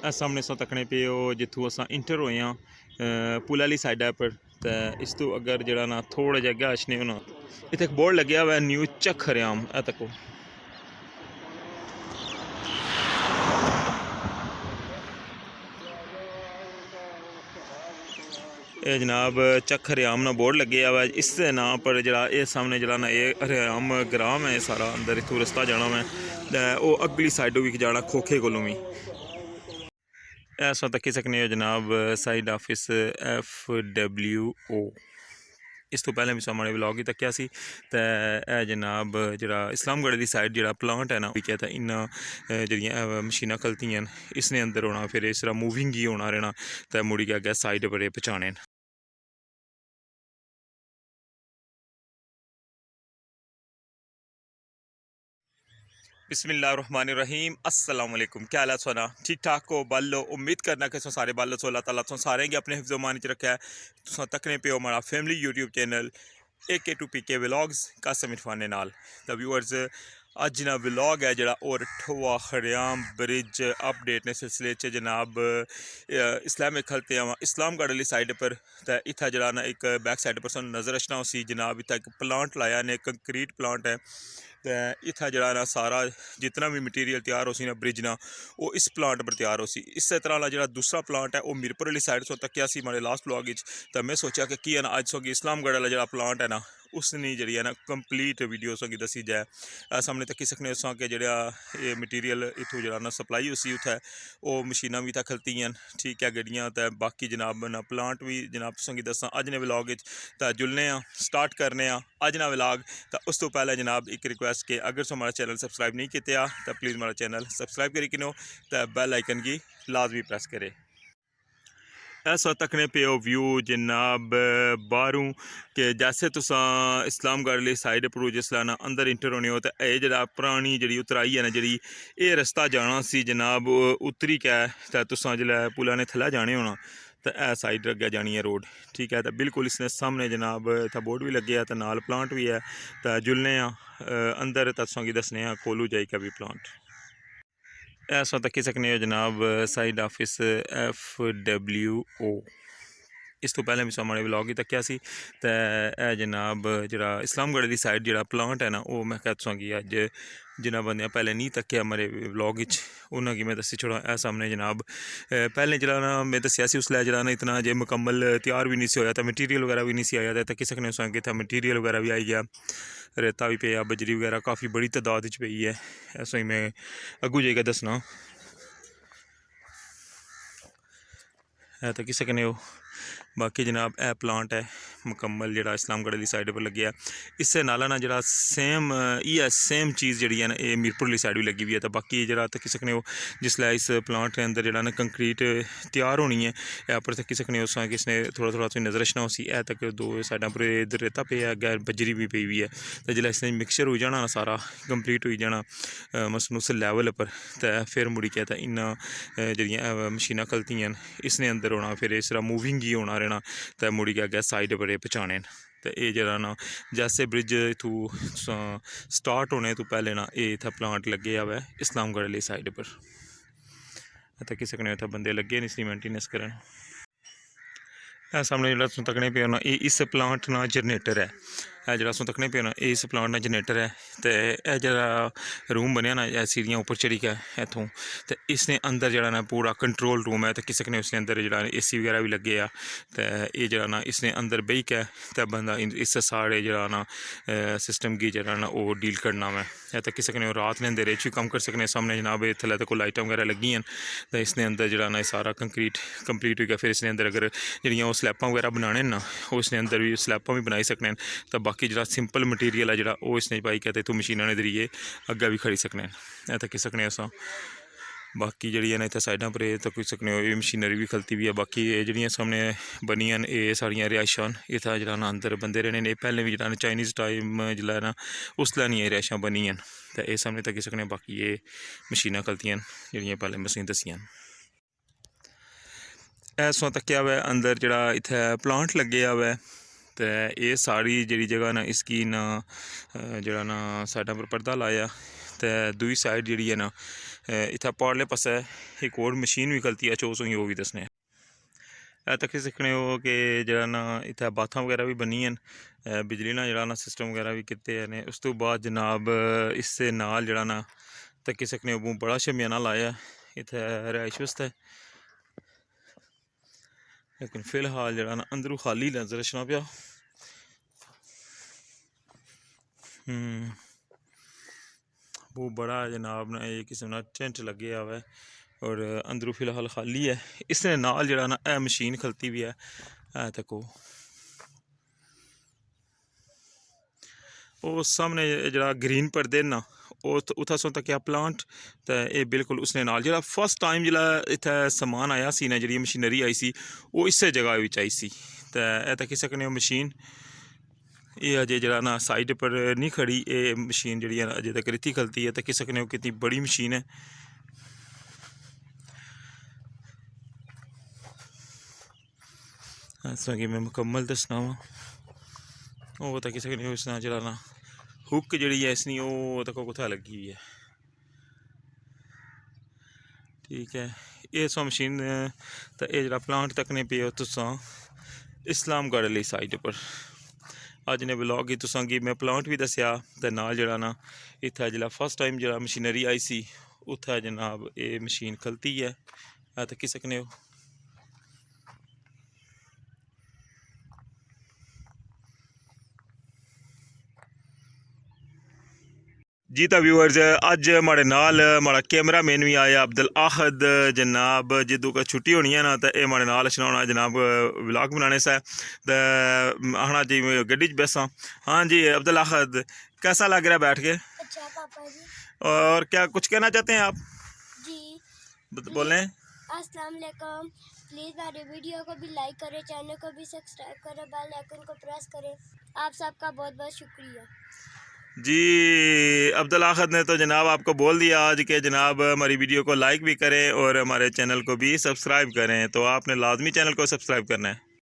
सामने सो तकने पे जित्थू अस इंटर होए पुल आह्ली साइडा पर। तो इस तू अगर जरा ना थोड़ा जहा अग्गें अचने होना इत्थे एक बोर्ड लग्या हुआ है न्यू चक्खरेआम। ए तको ये जनाब चक्खरेआम ना बोर्ड लगे हुआ है। इस नाम पर जरा ये सामने जरा ना ये हरेआम ग्राम है सारा। अंदर इतू रस्ता जाना मैं वो अगली साइडों भी जाना खोखे कोलों भी। इस वक्त तक्की सकने हो जनाब साइड ऑफिस FWO। इस तो पहले भी सामने व्लॉग ही तक्या सी। ते जनाब जरा इस्लामगढ़ की साइड जरा प्लांट है ना क्या था इन्ना जड़ियाँ मशीनां खलतियां इसने अंदर होना फिर इस तरह मूविंग ही होना रहना तो मुड़ी के अग्गें साइड पर पहुँचाने। बिस्मिल्लाहिर्रहमानिर्रहीम अस्सलाम वालेकुम। क्या हाल है सोना ठीक ठाक हो बल्लो। उम्मीद करना कि सारे बल्लो सो अल्लाह ताला सारे गी अपने हिफ्ज़ो मान च रखा है। तुम तकने पे हो हमारा family YouTube channel AK2PK vlogs Qasim Irfan नाल। तो व्यूअर्स अज ना व्लॉग है जरा और ठोआ खड़ियाम ब्रिज अपडेट ने सिलसिले च जनाब इस्लामिक खलते आवा इस्लामगढ़ वाली साइड पर। तो इतना जरा ना एक बैक साइड पर सानू नज़र रचना उसी जनाब इतना एक प्लांट लाया ने कंक्रीट प्लांट है। तो इतना जरा ना सारा जितना भी मटीरियल तैयार हो सी ना ब्रिज ना वो इस प्लांट पर तैयार हो सी। इस तरह का जो दूसरा प्लांट है वो मीरपुर वाली साइड सो तकिया सी हमारे लास्ट व्लॉग। तो मैं सोचा कि की है ना अज सोगी इस्लामगढ़ वाला जो प्लांट है ना उसनी जी है ना कंप्लीट वीडियो सोगी दसी जाए। सामने तकी सकने उस कि जो ये मटीरियल इतों जरा ना सप्लाई उसी उत्थे वो मशीनां भी इत्थै खलतियां ठीक है गड्डियां। तो बाकी जनाब ना प्लांट भी जनाब तुसेंगी दस्सां अज ने व्लॉग तो जुलने स्टार्ट करने अज ना व्लॉग। तो उस तो पहले जनाब एक रिक्वेस्ट कि अगर तुम हमारा चैनल सबसक्राइब नहीं किया तो प्लीज़ हमारा चैनल सबसक्राइब करी किनो तो बैल आइकन की लाजमी प्रेस करे। इस वक्त तकने पे व्यू जनाब बाहरों कि जैसे तुस इस्लामगढ़ वाली साइड पर जिसलै ना अंदर इंटर होने हो तो यह जरा पुरानी जी उतराई है ना जी ये रस्ता जाना सी जनाब उतरी कै तो तुस जिसलै पुला ने थल्लै जाने होना तो यह साइड अग्गै जानी है रोड ठीक है। तो बिल्कुल इसने सामने जनाब इतना बोर्ड भी लगे तो नाल प्लांट भी है। तो जुलने अंदर तुसेंगी दसने कोलू जाई का भी प्लांट। इस वक्त तक्की सकने हो जनाब साइड ऑफिस FWO। इस तो पहले भी सामने व्लॉग ही तक्या सी। तो जनाब जरा इस्लामगढ़ की साइड जो प्लांट है ना वो मैं कह तुसेंगी अज जिन्हें बंद पहले नहीं तक्या मेरे व्लॉग उन्होंने मैं दसी छोड़ा। ए सामने जनाब पहले जरा ना मैं दसिया उसलै जरा ना इतना जे मुकम्मल तैयार भी नहीं सी होया तो मटीरियल वगैरह भी नहीं सी आया। तो तक्की सकने उस कि इतना मटीरियल वगैरह भी आई गया रेता भी पे बजरी वगैरह काफ़ी बड़ी तादाद च पई है। ऐसा ही मैं अगू जाइए दसना है तो किसी कने हो। बाकी जनाब ए प्लांट है मुकम्मल जो इस्लामगढ़ की साइड पर लगे इससे नाला ना जरा सेम ये सेम चीज़ जी है ना ये मीरपुर वाली साइड भी लगी हुई है। तो बाकी जरा तक्की सकने हो जिसलै इस प्लांट के अंदर जो ना कंक्रीट तैयार होनी है या पर तक्की सकने हो कि इसने थोड़ा थोड़ा तुम नज़र रचना उसी है तक दो साइडा पर इधर रेता पे है अगर बजरी भी पई हुई है। तो जिसलै इसने मिक्सचर हो जाना ना सारा कंप्लीट हो जाना मसलन उस लैवल पर तो फिर मुड़ी क्या था इन्ना जड़ियाँ मशीनां खलतियां इसने अंदर होना फिर इस तरह मूविंग ही होना रहना तो मुड़ी के अग्गें साइड पर पहुँचाने। तो ये जरा ना जैसे ब्रिज इतू स्टार्ट होने तो पहले ना ये इतना प्लांट लगे हुआ है इस्लामगढ़ वाली साइड पर। तो किसी ने इतना बंदे लगे नहीं सी मेंटेनेंस करन। सामने जो तकने पे ना ये इस प्लांट ना जनरेटर है जो तकने पे ना इस प्लांट ना जनरेटर है। तो यह जरा रूम बनया ना सीढ़ियाँ उपर चढ़ी गया इतों तो इसने अंदर जरा ना पूरा कंट्रोल रूम है। तो किसी ने उसने अंदर जरा AC वगैरह भी लगे आ। तो ये जरा ना इसने अंदर बही के तो बंदा इस सारे जरा ना सिस्टम की जरा ना वो डील करना मैं या तो किसी ने रात ने अंधेरे च भी कम कर सकने। सामने जनाब थल्ले तो कोई लाइटां वगैरह लगी हैं तो इसने अंदर जरा ना सारा कंक्रीट कंप्लीट हो गया। फिर इसने अंदर अगर जड़ियाँ स्लैपां वगैरह बनाने ना वो इसने अंदर भी स्लैपां भी बनाई सकने। तो बाकी जो सिंपल मटीरियल है जो वो इसने पाई कहते इतों मशीनों के जरिए अग्गे भी खड़ी सकने तक्की सकने अस। बाकी जी ना इतने साइडों पर तक्की सकने ये मशीनरी भी खलती भी है। बाकी ये जड़ियाँ सामने बनियां ये सारियां रिहायशां इतना जरा ना अंदर बंदे रहने ने पहले भी जरा चाइनीज़ टाइम जिला ना उसलै नहीं रिहायशां बनियां। तो ये सामने तक्की सकने बाकी ये मशीनां खलतियां जड़ियाँ पहले मसीं दसियां। इस वक्त तक्या हुआ अंदर जरा इत्थै प्लांट लगे हुआ है। तो ये सारी जी जगह ना इसकी ना जरा ना साइडा पर पर्दा लाया। तो दूई साइड जी है ना इत्थै पारले पासै एक होर मशीन भी खलती है चो तुसेंगी ओह् बी दस्सने तक सकने हो कि जेह्ड़ा ना इत्थै बाथां वगैरह भी बनी न बिजली ना जेह्ड़ा ना सिस्टम वगैरह भी कीते न उस तो बाद जनाब इस दे नाल जेह्ड़ा ना तक्की सकने हो बड़ा शमियाना लाया इत्थै रिहाइश वास्ते लेकिन फिलहाल जेह्ड़ा ना अंदरों खाली नजर अचना पिया वो बड़ा जनाब ना एक किस्म का टेंट लगे हुआ है और अंदरों फिलहाल खाली है इस नाल जेह्ड़ा ना ए मशीन खलती भी है तको वो सामने जेह्ड़ा ग्रीन पर्दे ना उत्थै सो तक प्लांट ते एह् बिल्कुल उसने नाल जेह्ड़ा फर्स्ट टाइम जेल्लै इत्थै समान आया सी ना जेह्ड़ी मशीनरी आई सी ओह् इस्सै जगह बिच आई सी ते तक्की सकने हो मशीन एह् अजे जेह्ड़ा ना साइड पर नहीं खड़ी एह् मशीन जेह्ड़ी है अजे तक इत्थै खलती है तक्की सकने हो कितनी बड़ी मशीन है ऐसा कि मैं मुकम्मल दसना वा ओह् तक्की सकने हो इसना जेह्ड़ा ना हुक जेह्ड़ी है इसनी ओह् तक कुत्थै लगी हुई है ठीक है ये सो मशीन तो ये जेह्ड़ा प्लांट तकने पे हो तुसां इस्लामगढ़ आह्ली साइड पर अज्ज ने ब्लॉग गी तुसां गी मैं प्लांट भी दस्सेआ ते नाल जेह्ड़ा ना इत्थै जेल्लै फर्स्ट टाइम जेह्ड़ा मशीनरी आई सी उत्थै जनाब एह् मशीन खलती है तक्की सकने हो जी तो व्यूअर्स अज हमारे नाल हमारा कैमरा मैन भी आया अब्दुल आहद जनाब जिदू का छुट्टी होनी है ना तो ये हमारे नाल अचना होना जनाब व्लॉग बनाने से तो आना जी गड्डी च बैसा हाँ जी अब्दुल आहद कैसा लग रहा है बैठ के अच्छा पापा जी और क्या कुछ कहना चाहते हैं आप जी बोलें अस्सलाम वालेकुम प्लीज़ हमारे वीडियो को भी लाइक करें चैनल को भी सब्सक्राइब करें बेल आइकन को प्रेस करें आप सबका बहुत बहुत शुक्रिया जी अब्दुल आहद ने तो जनाब आपको बोल दिया आज के जनाब हमारी वीडियो को लाइक भी करें और हमारे चैनल को भी सब्सक्राइब करें तो आपने लाजमी चैनल को सब्सक्राइब करना है